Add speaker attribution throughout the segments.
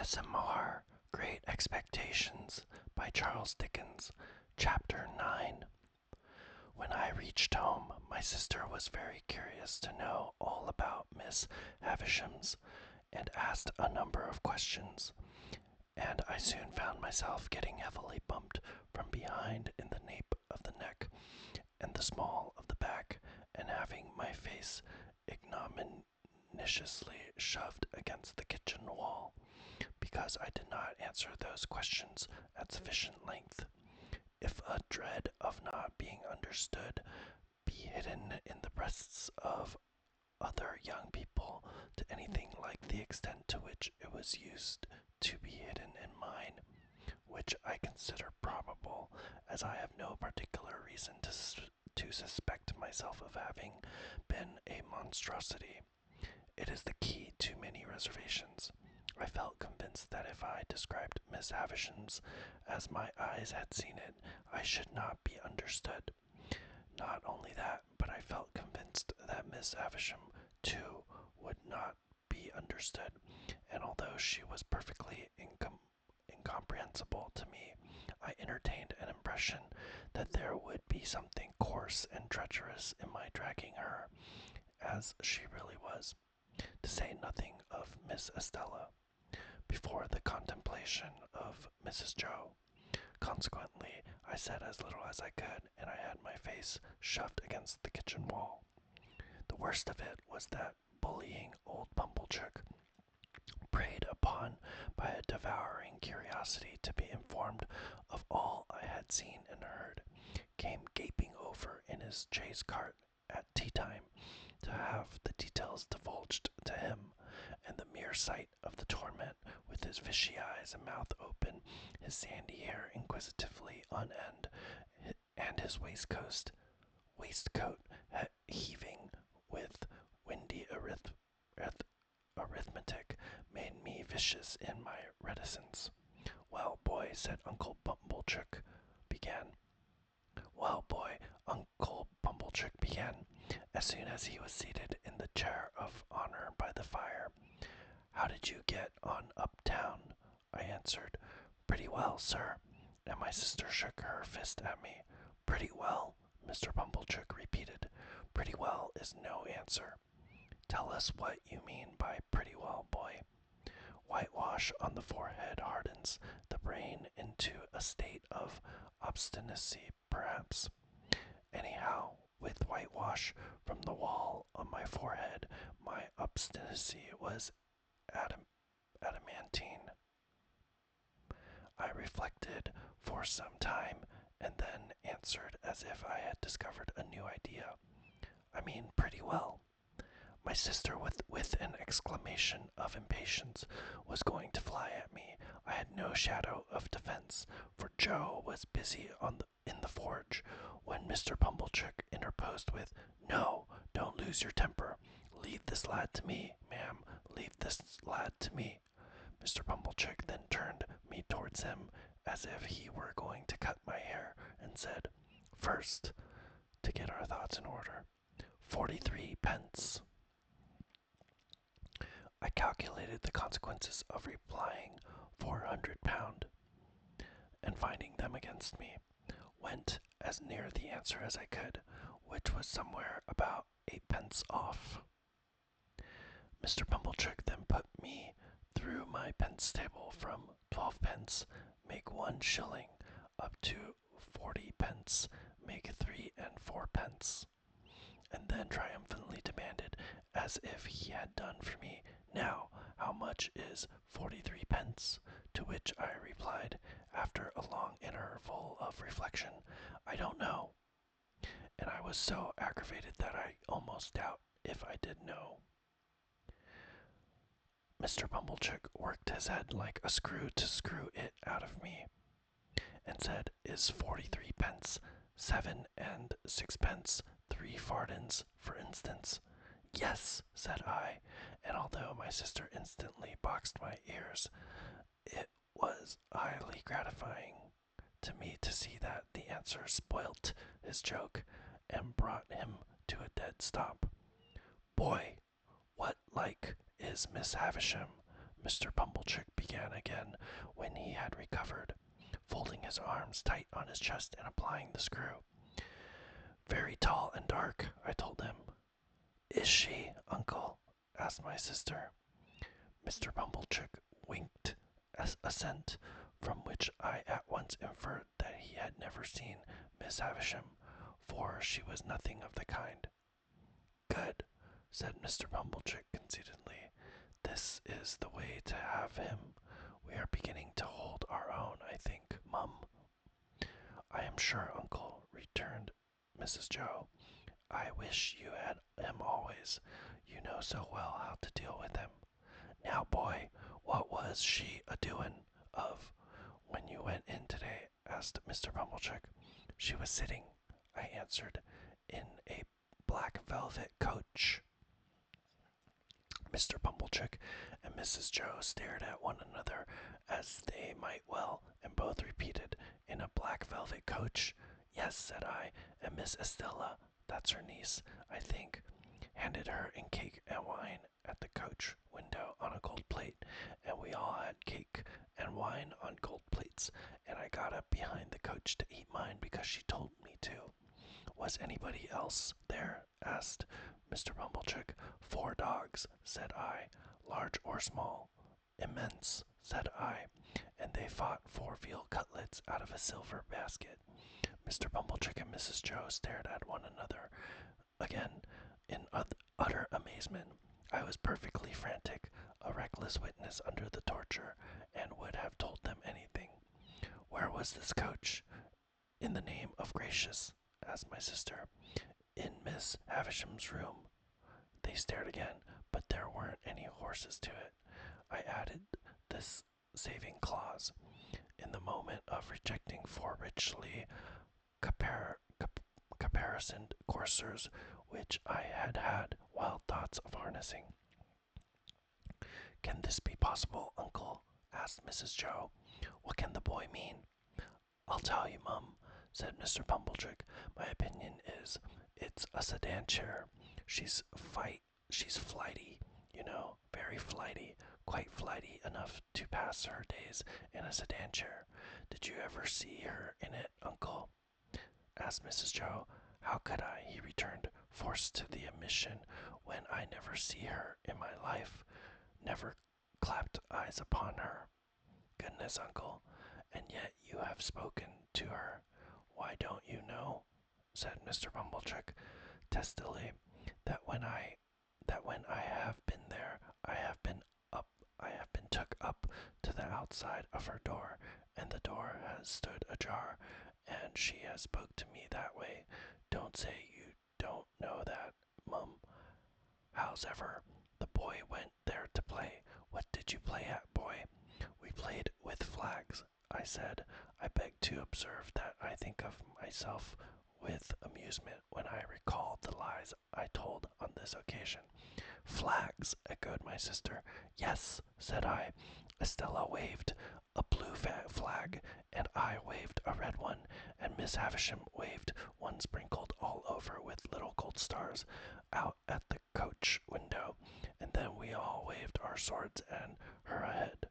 Speaker 1: EdutainmentASMR Great Expectations by Charles Dickens, Chapter 9. When I reached home, my sister was very curious to know all about Miss Havisham's and asked a number of questions, and I soon found myself getting heavily bumped from behind in the nape of the neck and the small of the back, and having my face ignominiously shoved against the kitchen wall, because I did not answer those questions at sufficient length. If a dread of not being understood be hidden in the breasts of other young people to anything like the extent to which it was used to be hidden in mine, which I consider probable, as I have no particular reason to suspect myself of having been a monstrosity, it is the key to many reservations. I felt convinced that if I described Miss Havisham's as my eyes had seen it, I should not be understood. Not only that, but I felt convinced that Miss Havisham, too, would not be understood, and although she was perfectly incomprehensible to me, I entertained an impression that there would be something coarse and treacherous in my dragging her, as she really was, to say nothing of Miss Estella, before the contemplation of Mrs. Joe. Consequently, I said as little as I could, and I had my face shoved against the kitchen wall. The worst of it was that bullying old Pumblechook, preyed upon by a devouring curiosity to be informed of all I had seen and heard, came gaping over in his chaise cart at tea time to have the details divulged to him, and the mere sight of the torment, with his fishy eyes and mouth open, his sandy hair inquisitively on end, and his waistcoat heaving with windy arithmetic, made me vicious in my reticence. "Well, boy," said Uncle Pumblechook, as soon as he was seated in the chair of honor by the fire. "How did you get on uptown?" I answered. "Pretty well, sir," and my sister shook her fist at me. "Pretty well," Mr. Pumblechook repeated. "Pretty well is no answer. Tell us what you mean by pretty well, boy." "Whitewash on the forehead hardens the brain into a state of obstinacy, perhaps. Anyhow, with whitewash from the wall on my forehead, my obstinacy was adamantine." I reflected for some time, and then answered as if I had discovered a new idea. "I mean pretty well." My sister, with an exclamation of impatience, was going to fly at me. I had no shadow of defense, for Joe was busy in the forge, when Mr. Pumblechook interposed with, "No, don't lose your temper. Leave this lad to me, ma'am. Leave this lad to me." Mr. Pumblechook then turned me towards him, as if he were going to cut my hair, and said, "First, to get our thoughts in order, 43 pence." I calculated the consequences of replying £400, and finding them against me, went as near the answer as I could, which was somewhere about 8 pence off. Mr. Pumblechook then put me through my pence table from 12 pence, make 1 shilling, up to 40 pence, make 3 and 4 pence, and then triumphantly demanded, as if he had done for me, "Now, how much is 43 pence?" To which I replied, after a long interval of reflection, "I don't know." And I was so aggravated that I almost doubt if I did know. Mr. Pumblechook worked his head like a screw to screw it out of me, and said, "Is 43 pence 7 and 6 pence 3 fardens, for instance?" "Yes," said I, and although my sister instantly boxed my ears, it was highly gratifying to me to see that the answer spoilt his joke and brought him to a dead stop. "Boy, what like is Miss Havisham?" Mr. Pumblechook began again when he had recovered, folding his arms tight on his chest and applying the screw. Very tall and dark, I told him. Is she, Uncle? Asked my sister. Mr. Pumblechook winked assent, from which I at once inferred that he had never seen Miss Havisham, for she was nothing of the kind. Good, said Mr. Pumblechook conceitedly. This is the way to have him. We are beginning to hold our own, I think, Mum. I am sure, Uncle, returned Mrs. Joe. I wish you had him always. You know so well how to deal with him. Now, boy, what was she a-doin' of when you went in today? Asked Mr. Pumblechook. She was sitting, I answered, in a black velvet coach. Mr. Pumblechook and Mrs. Joe stared at one another, as they might well, and both repeated, in a black velvet coach. Yes, said I, and Miss Estella, that's her niece, I think, handed her in cake and wine at the coach window on a gold plate, and we all had cake and wine on gold plates, and I got up behind the coach to eat mine because she told me to. Was anybody else there? Asked Mr. Pumblechook. 4 dogs, said I. Large or small? Immense, said I, and they fought for veal cutlets out of a silver basket. Mr. Pumblechook and Mrs. Joe stared at one another again in utter amazement. I was perfectly frantic, a reckless witness under the torture, and would have told them anything. Where was this coach? In the name of gracious, asked my sister. In Miss Havisham's room. They stared again, but there weren't any horses to it. I added this saving clause. In the moment of rejecting 4 richly caparisoned coursers, which I had had wild thoughts of harnessing. Can this be possible, Uncle? Asked Mrs. Joe. What can the boy mean? I'll tell you, Mum, said Mr. Pumblechook. My opinion is it's a sedan chair. She's flighty, you know, very flighty, quite flighty enough to pass her days in a sedan chair. Did you ever see her in it, Uncle? Asked Mrs. Joe. How could I? He returned, forced to the admission, when I never see her in my life, never clapped eyes upon her. Goodness, Uncle, and yet you have spoken to her. Why don't you know, said Mr. Pumblechook testily, that when I have been there, I have been took up to the outside of her door, and the door has stood ajar, and she has spoke to me that way. Don't say you don't know that, Mum. Hows'ever, the boy went there to play. What did you play at, boy? We played with flags, I said. I beg to observe that I think of myself with amusement when I recall the lies I told on this occasion. Flags, echoed my sister. Yes, said I. Estella waved a blue flag, and I waved a red one, and Miss Havisham waved one sprinkled all over with little gold stars out at the coach window, and then we all waved our swords and hurrahed.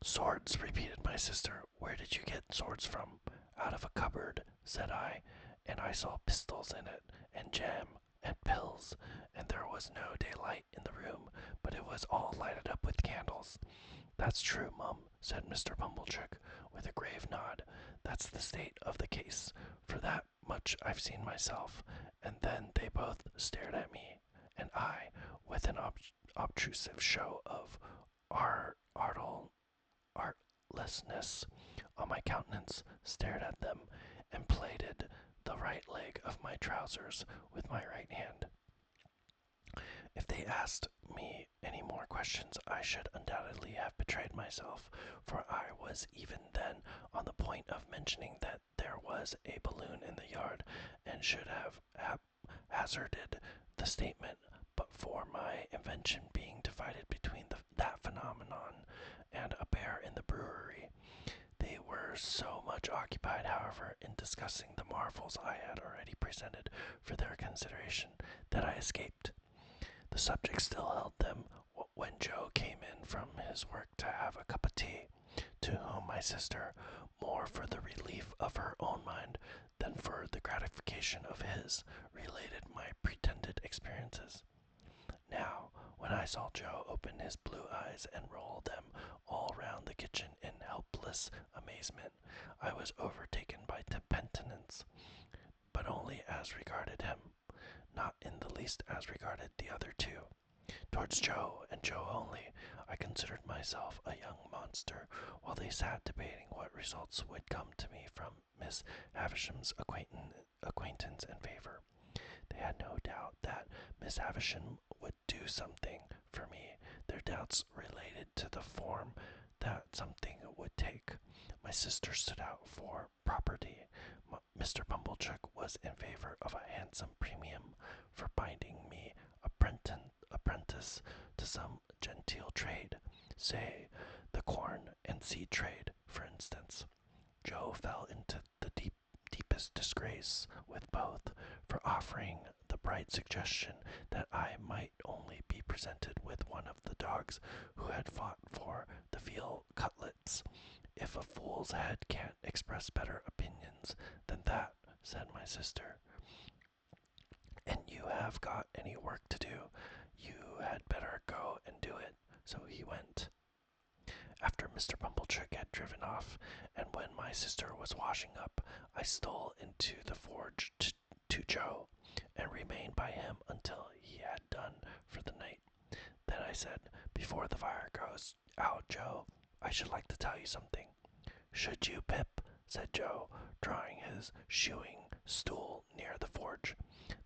Speaker 1: Swords, repeated my sister. Where did you get swords from? Out of a cupboard, said I, and I saw pistols in it, and jam, and pills, and there was no daylight in the room, but it was all lighted up with candles. That's true, Mum, said Mr. Pumblechook, with a grave nod. That's the state of the case. For that much I've seen myself. And then they both stared at me, and I, with an obtrusive show of artlessness on my countenance, stared at them, and plaited the right leg of my trousers with my right hand. If they asked me any more questions, I should undoubtedly have betrayed myself, for I was even then on the point of mentioning that there was a balloon in the yard, and should have hazarded the statement, but for my invention being divided between that phenomenon and a bear in the brewery. They were so much occupied, however, in discussing the marvels I had already presented for their consideration, that I escaped. The The subject still held them when Joe came in from his work to have a cup of tea, to whom my sister, more for the relief of her own mind than for the gratification of his, related my pretended experiences. Now, when I saw Joe open his blue eyes and roll them all round the kitchen in helpless amazement, I was overtaken by penitence, but only as regarded him, not in the least as regarded the other two. Towards Joe, and Joe only, I considered myself a young monster, while they sat debating what results would come to me from Miss Havisham's acquaintance and favor. They had no doubt that Miss Havisham would do something for me. Their doubts related to the form that something would take. My sister stood out for property. Mr. Pumblechook was in favor of a handsome premium for binding me apprentice to some genteel trade, say the corn and seed trade, for instance. Joe fell into the deepest disgrace with both for offering the bright suggestion that I might only be presented with one of the dogs who had fought for the veal cutlets. If a fool's head can't express better opinions than that, said my sister, and you have got any work to do, you had better go and do it. So he went. After Mr. Pumblechook had driven off, and when my sister was washing up, I stole into the forge to Joe, and remained by him until he had done for the night. Then I said, before the fire goes out, Joe, I should like to tell you something. Should you, Pip? Said Joe, drawing his shoeing stool near the forge.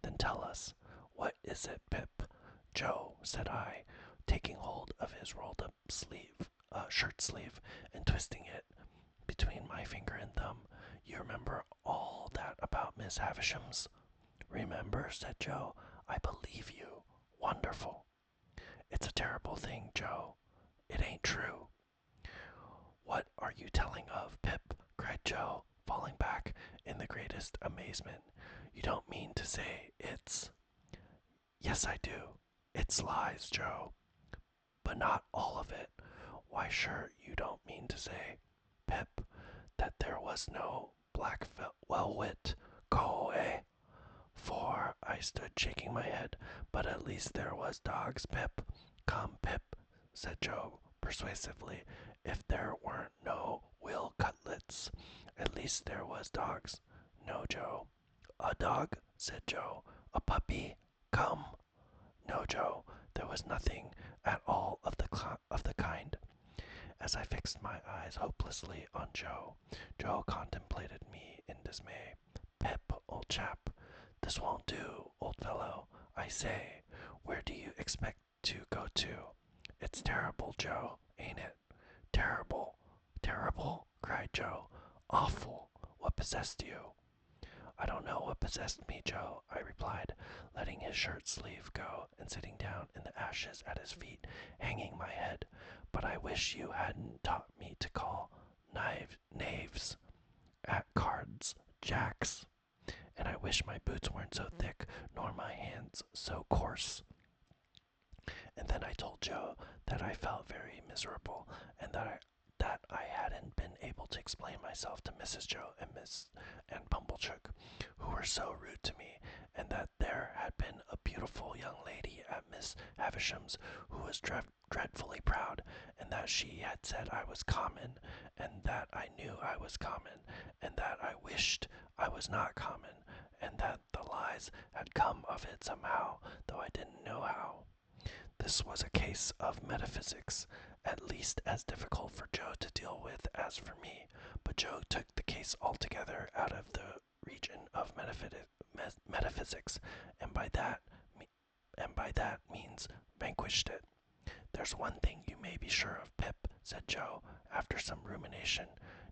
Speaker 1: Then tell us. What is it, Pip? Joe, said I, taking hold of his rolled-up shirt sleeve and twisting it between my finger and thumb. You remember all that about Miss Havisham's? Remember, said Joe. I believe you. Wonderful. It's a terrible thing, Joe. It ain't true. What are you telling of, Pip? Cried Joe, falling back in the greatest amazement. You don't mean to say it's... Yes, I do. It's lies, Joe. But not all of it. Why, sure, you don't mean to say, Pip, that there was no black velvet go away. For I stood shaking my head, but at least there was dogs, Pip. Come, Pip, said Joe persuasively, if there weren't no veal cutlets, at least there was dogs. No, Joe. A dog, said Joe. A puppy. Come. No, Joe, there was nothing at all of the kind. As I fixed my eyes hopelessly on Joe, Joe contemplated me in dismay. Pip, old chap, this won't do, old fellow. I say, where do you expect to go to? It's terrible, Joe, ain't it? Terrible, terrible, cried Joe. Awful. What possessed you? I don't know what possessed me, Joe, I replied, letting his shirt sleeve go and sitting down in the ashes at his feet, hanging my head. But I wish you hadn't taught me to call knaves at cards jacks. And I wish my boots weren't so thick, nor my hands so coarse. And then I told Joe that I felt very miserable, and that I hadn't been able to explain myself to Mrs. Joe and Pumblechook, who were so rude to me, and that there had been a beautiful young lady at Miss Havisham's who was dreadfully proud, and that she had said I was common, and that I knew I was common, and that I wished I was not common, and that the lies had come of it somehow, though I didn't know how. This was a case of metaphysics, at least as difficult for Joe to deal with as for me, but Joe took the case altogether out of the region of metaphysics, and by that means vanquished it. There's one thing you may be sure of, Pip, said Joe, after some rumination,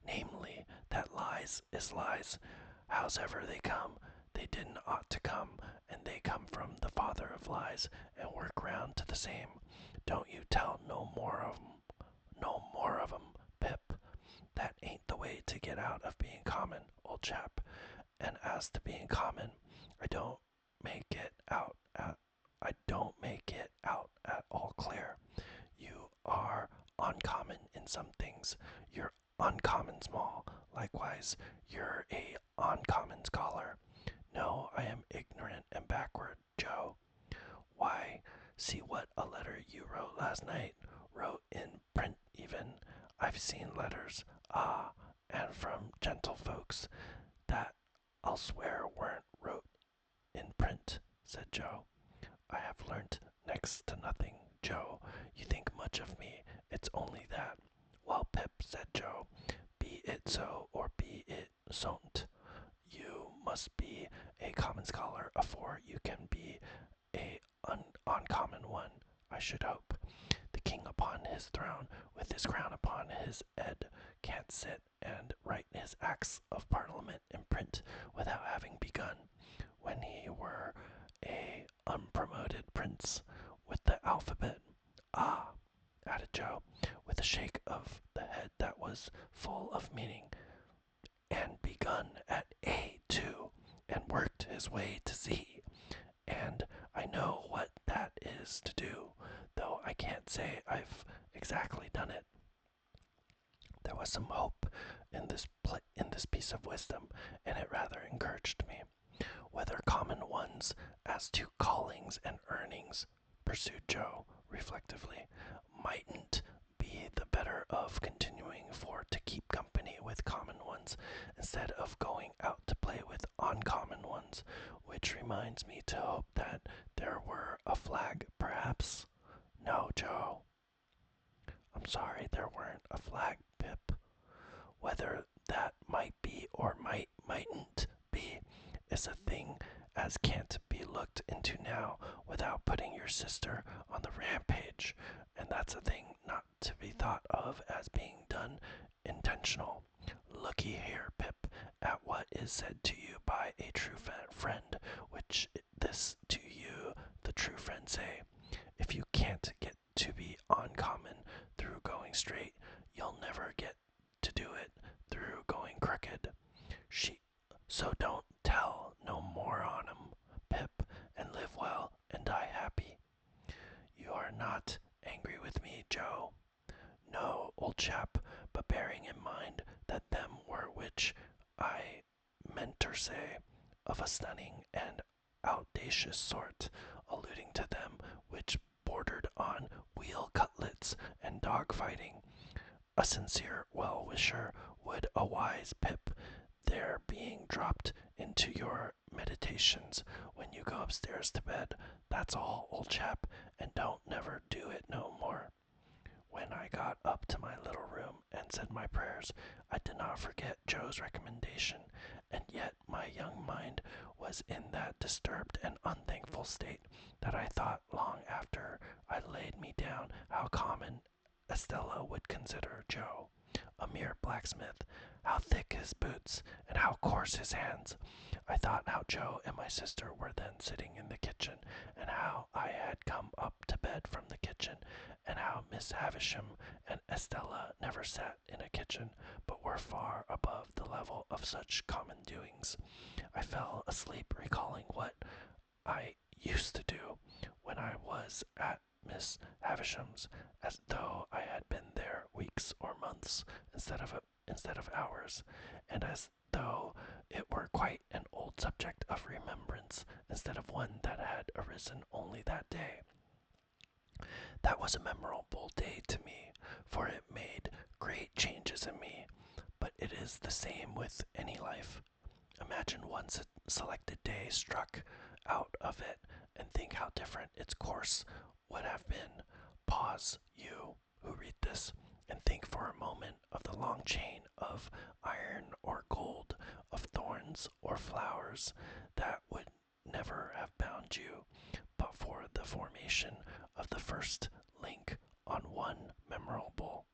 Speaker 1: namely, that lies is lies. Hows'ever they come, they didn't ought to come, and they come from the father of lies, and work round to the same. Don't you tell no more of 'em, Pip. That ain't the way to get out of being common, old chap. And as to being common, I don't make it things. You're uncommon small. Likewise, you're a uncommon scholar. No, I am ignorant and backward, Joe. Why, see what a letter you wrote last night. Wrote in print even. I've seen letters, and from gentlefolks that I'll swear weren't wrote in print, said Joe. I have learnt next to nothing, Joe. You think much of me. It's only that. Well, Pip, said Joe, be it so or be it so'n't. You must be a common scholar afore you can be a uncommon one, I should hope. The king upon his throne, with his crown upon his head, can't sit and write his acts of parliament in print without having begun, when he were a unpromoted prince, with the alphabet. Ah, added Joe, with a shake of the head that was full of meaning, and begun at A too, and worked his way to Z. And I know what that is to do, though I can't say I've exactly done it. There was some hope in this piece of wisdom, and it rather encouraged me. Whether common ones as to callings and earnings, pursued Joe reflectively, mightn't be the better of continuing for to keep company with common ones instead of going out to play with uncommon ones, which reminds me to hope that there were a flag, perhaps. No, Joe. I'm sorry there weren't a flag, Pip. Whether that might be or mightn't be is a thing as can't be looked into now without putting your sister on the rampage, and that's a thing not to be thought of as being done intentional. Looky here, Pip, at what is said to you by a true friend, which this to you the true friend say. If you can't get to be uncommon through going straight, you'll never get to do it through going crooked. So don't tell no more on 'em, Pip, and live well and die happy. You are not angry with me, Joe? No, old chap, but bearing in mind that them were which I meanter say, of a stunning and audacious sort, alluding to them which bordered on wheel cutlets and dog fighting, a sincere well-wisher would a wise Pip, there being dropped into your meditations when you go upstairs to bed. That's all, old chap, and don't never do it no more. When I got up to my little room and said my prayers, I did not forget Joe's recommendation, and yet my young mind was in that disturbed and unthankful state that I thought long after I laid me down how common Estella would consider Joe. A mere blacksmith, how thick his boots, and how coarse his hands. I thought how Joe and my sister were then sitting in the kitchen, and how I had come up to bed from the kitchen, and how Miss Havisham and Estella never sat in a kitchen, but were far above the level of such common doings. I fell asleep recalling what I used to do when I was at Miss Havisham's, as though I had been there weeks or months instead of hours, and as though it were quite an old subject of remembrance instead of one that had arisen only that day. That was a memorable day to me, for it made great changes in me, but it is the same with any life. Imagine one selected day struck out of it, and think how different its course would have been. Pause, you who read this, and think for a moment of the long chain of iron or gold, of thorns or flowers, that would never have bound you, but for the formation of the first link on one memorable